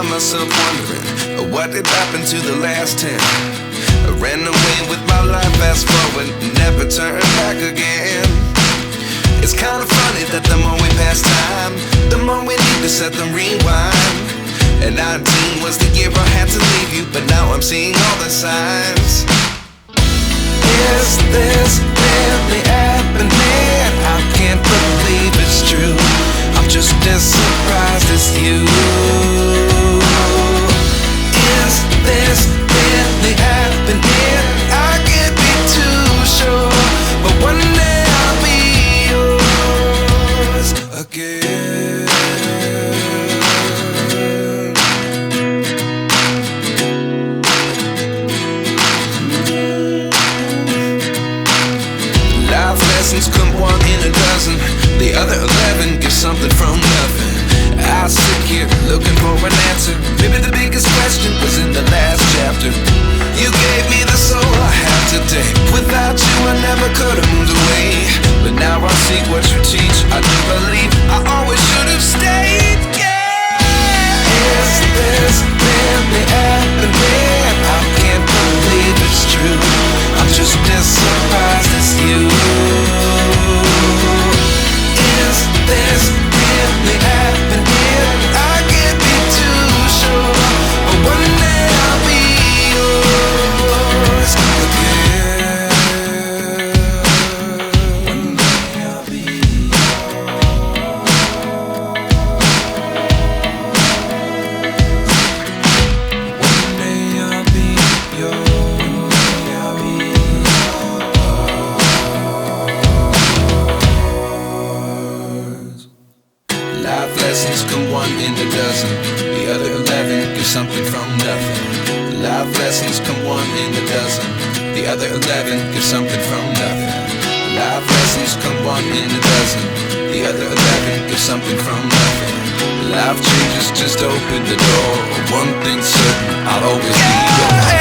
find myself wondering what did happen to the last 10. I ran away with my life, fast forward, never turn back again. It's kind of funny that the more we pass time, the more we need to set the rewind. And 19 was the year I had to leave you, but now I'm seeing all the signs. Is this really happening? I can't believe it's true. I'm just as surprised as you. Is this really happening? I can't be too sure, but one day I'll be yours again. Life lessons come one in a dozen. The other 11 get something from nothing. I sit here looking for an answer. Maybe the biggest question was in the last chapter. You gave me the soul I have today. Without you I never could have moved away. But now I see what you teach. I do believe I always should have stayed. Yeah. Is this really happening? I can't believe it's true. I'm just as surprised as you. Is this really happening? I can't be too sure, but one day I'll be yours again. One day I'll be yours. One day I'll be yours. I'll be yours. Life lessons come one in a dozen. The other 11 get something from nothing. Life lessons come one in a dozen. The other 11 get something from nothing. Life lessons come one in a dozen. The other 11 get something from nothing. Life changes just open the door. One thing's certain, I'll always be yours.